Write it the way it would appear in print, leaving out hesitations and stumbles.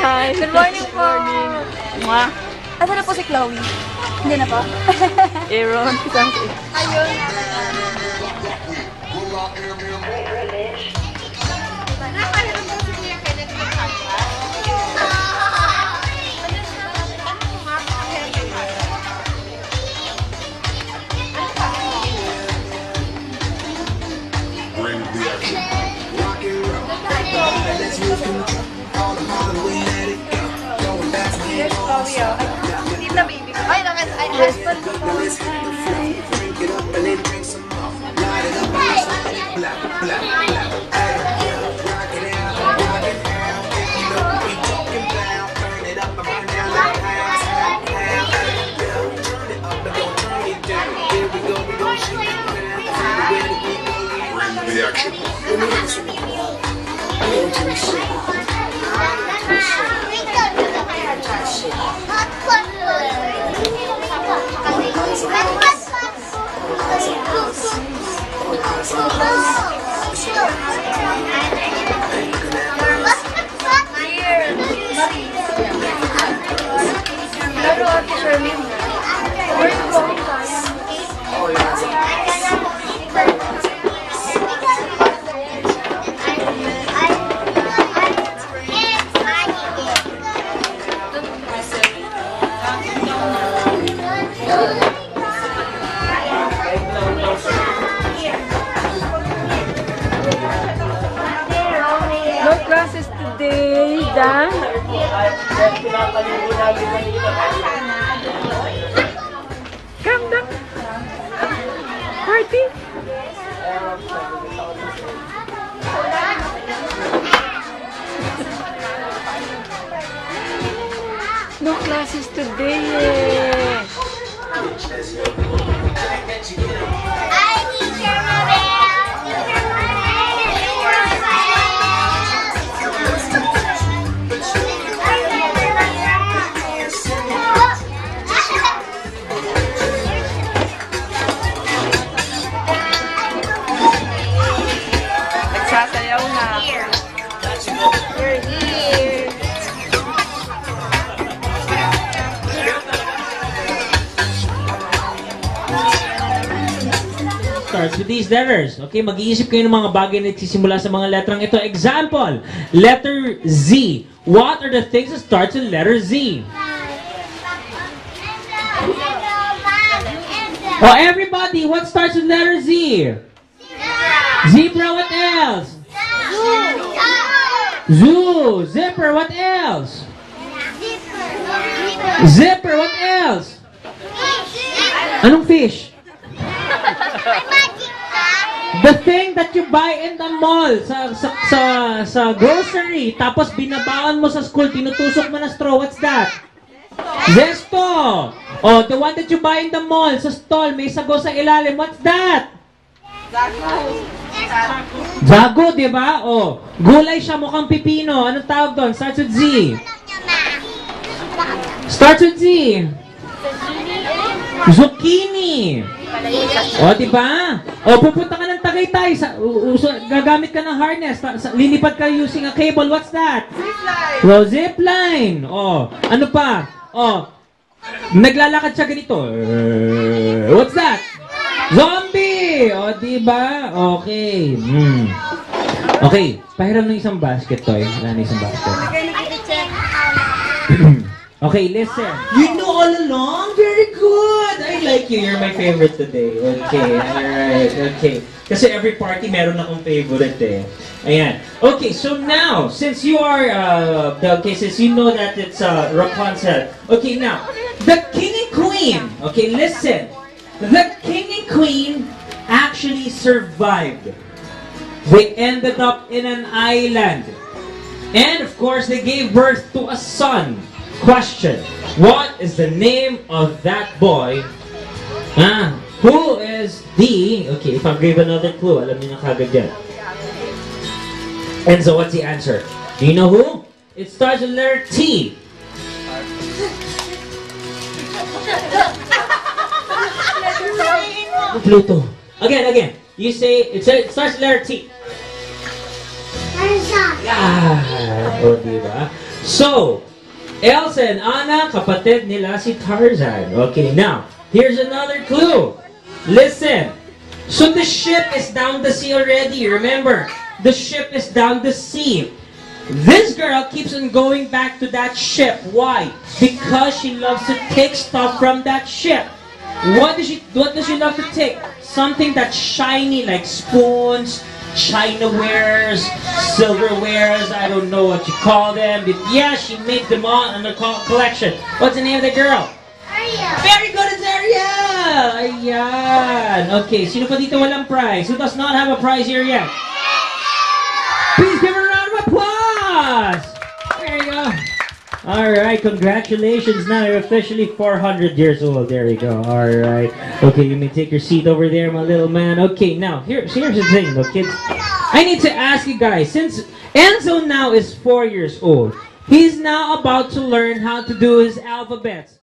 Hi. Good morning po. Asa na po si Chloe? Hindi na po? Aaron. Ayun. Tita baby. Ay, naman. Ay, husband ko po. No classes today, Dan. Come down. Party. No classes today. Nagsasayaw na. We're here. Starts with these letters. Okay, mag-iisip kayo ng mga bagay na nagsisimula sa mga letrang ito. Example, letter Z. What are the things that starts with letter Z? Oh, everybody, what starts with letter Z? Zebra, what else? Zoo. Zipper, what else? Zipper, what else? Anong fish? The thing that you buy in the mall, sa grocery, tapos binabaon mo sa school, tinutusok mo na straw, what's that? Zesto! Oh, the one that you buy in the mall, sa stall, may sago sa ilalim, what's that? Zago, di ba? Oh, gulay siya, mukhang pipino. Anong tawag doon? Starts with Z. Starts with Z. Zucchini. O, diba? O, pupunta ka ng Tagaytay. Gagamit ka ng harness. Lilipad ka using a cable. What's that? Zipline. O, ano pa? O, naglalakad siya ganito. What's that? Zombie! O, diba? Okay. Okay. Pahiram ng isang basket, Toy. Wala na isang basket. Okay, listen. You know all along? Very good! I like you. You're my favorite today. Okay, alright. Okay. Kasi every party meron akong favorite eh. Ayan. Okay, so now, since you are, since you know that it's Rapunzel. Okay, now, the king and queen. Okay, listen. The king and queen actually survived. They ended up in an island. And of course, they gave birth to a son. Question. What is the name of that boy? Who is the... Okay, if I give another clue, alam niyo na kagad yan. And so, what's the answer? Do you know who? It starts with letter T. Pluto. Again. You say, it starts with letter T. Yeah! O, diba? So, Elsa and Anna, kapatid nila si Tarzan. Okay, now, here's another clue. Listen. So the ship is down the sea already, remember? The ship is down the sea. This girl keeps on going back to that ship. Why? Because she loves to take stuff from that ship. What does she love to take? Something that's shiny, like spoons, chinawares, silverwares, I don't know what you call them. But yeah, she made them all in the collection. What's the name of the girl? Ariel. Very good, it's Ariel! Ayan. Okay, sino pa dito walang prize? Who does not have a prize here yet? Please give her a round of applause! There you go. Alright, congratulations. Now you're officially 400 years old. There you go. Alright. Okay, you may take your seat over there, my little man. Okay, now, here's the thing, though, kids. I need to ask you guys, since Enzo now is 4 years old, he's now about to learn how to do his alphabets.